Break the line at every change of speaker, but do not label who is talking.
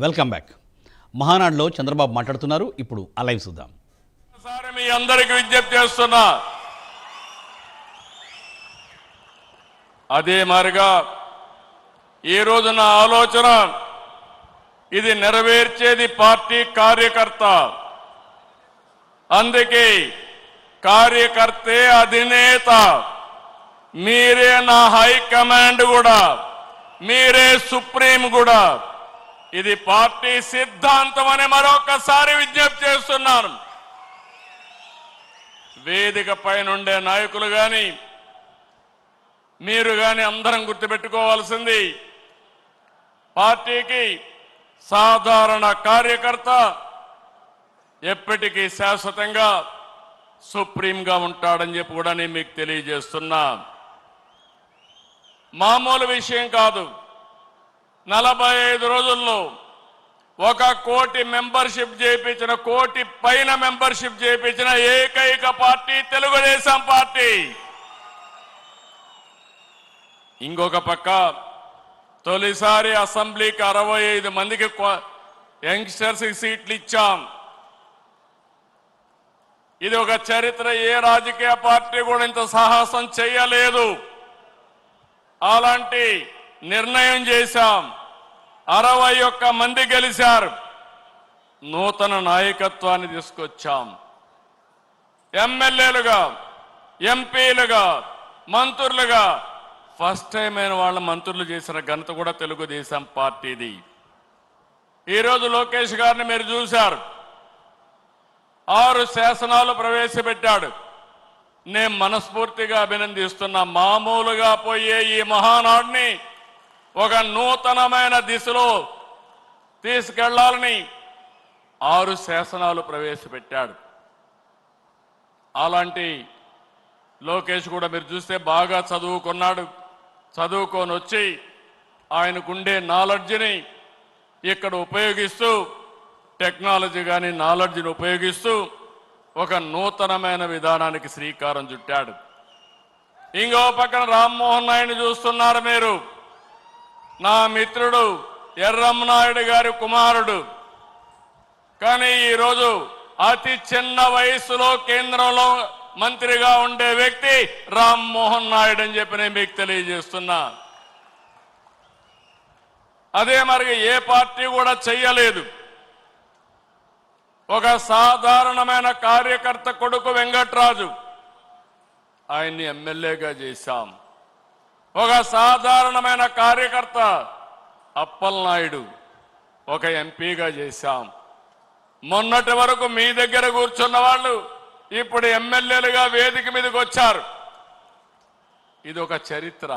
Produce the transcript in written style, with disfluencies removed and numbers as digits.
Welcome back. మహానాడులో చంద్రబాబు మాట్లాడుతున్నారు. ఇప్పుడు ఆ లైవ్ చూద్దాం.
ఒకసారి మీ అందరికి విజ్ఞప్తి చేస్తున్నా, అదే మారిగా ఈ రోజు నా ఆలోచన, ఇది నెరవేర్చేది పార్టీ కార్యకర్త. అందుకే కార్యకర్తే అధినేత, మీరే నా హైకమాండ్ కూడా, మీరే సుప్రీం కూడా. ఇది పార్టీ సిద్ధాంతం అని మరొకసారి విజ్ఞప్తి చేస్తున్నాను. వేదిక పైనుండే నాయకులు గాని మీరు గాని అందరం గుర్తుపెట్టుకోవాల్సింది, పార్టీకి సాధారణ కార్యకర్త ఎప్పటికీ శాశ్వతంగా సుప్రీంగా ఉంటాడని చెప్పి కూడా నేను మీకు తెలియజేస్తున్నా. మామూలు విషయం కాదు. 45 రోజుల్లో 1 కోటి మెంబర్షిప్ చేయించిన, కోటి పైన మెంబర్షిప్ చేయించిన ఏకైక పార్టీ తెలుగుదేశం పార్టీ. ఇంకొక పక్క తొలిసారి అసెంబ్లీకి 65 మందికి యంగ్స్టర్స్ సీట్లు ఇచ్చాం. ఇది ఒక చరిత్ర. ఏ రాజకీయ పార్టీ కూడా ఇంత సాహసం చేయలేదు. అలాంటి నిర్ణయం చేశాం. 61 మంది గెలిచారు. నూతన నాయకత్వాన్ని తీసుకొచ్చాం. ఎమ్మెల్యేలుగా, ఎంపీలుగా, మంత్రులుగా ఫస్ట్ టైం అయిన వాళ్ళ మంత్రులు చేసిన ఘనత కూడా తెలుగుదేశం పార్టీది. ఈరోజు లోకేష్ గారిని మీరు చూశారు. 6 శాసనాలు ప్రవేశపెట్టాడు. నేను మనస్ఫూర్తిగా అభినందిస్తున్నా. మామూలుగా పోయే ఈ మహానాడుని ఒక నూతనమైన దిశలో తీసుకెళ్లాలని 6 శాసనాలు ప్రవేశపెట్టాడు. అలాంటి లోకేష్ కూడా మీరు చూస్తే బాగా చదువుకున్నాడు. చదువుకొని వచ్చి ఆయనకుండే నాలెడ్జ్ని ఇక్కడ ఉపయోగిస్తూ, టెక్నాలజీ కానీ నాలెడ్జ్ని ఉపయోగిస్తూ ఒక నూతనమైన విధానానికి శ్రీకారం చుట్టాడు. ఇంకో పక్కన రామ్మోహన్ నాయుడు చూస్తున్నారు మీరు. నా మిత్రుడు ఎర్రమనాయుడు గారి కుమారుడు. కానీ ఈరోజు అతి చిన్న వయసులో కేంద్రంలో మంత్రిగా ఉండే వ్యక్తి రామ్మోహన్ నాయుడు అని చెప్పి నేను మీకు తెలియజేస్తున్నా. అదే మరి ఏ పార్టీ కూడా చెయ్యలేదు. ఒక సాధారణమైన కార్యకర్త కొడుకు వెంకట్రాజు, ఆయన్ని ఎమ్మెల్యేగా చేశాం. ఒక సాధారణమైన కార్యకర్త అప్పలనాయుడు ఒక ఎంపీగా చేశాం. మొన్నటి వరకు మీ దగ్గర కూర్చున్న వాళ్ళు ఇప్పుడు ఎమ్మెల్యేలుగా వేదిక మీదకి వచ్చారు. ఇది ఒక చరిత్ర.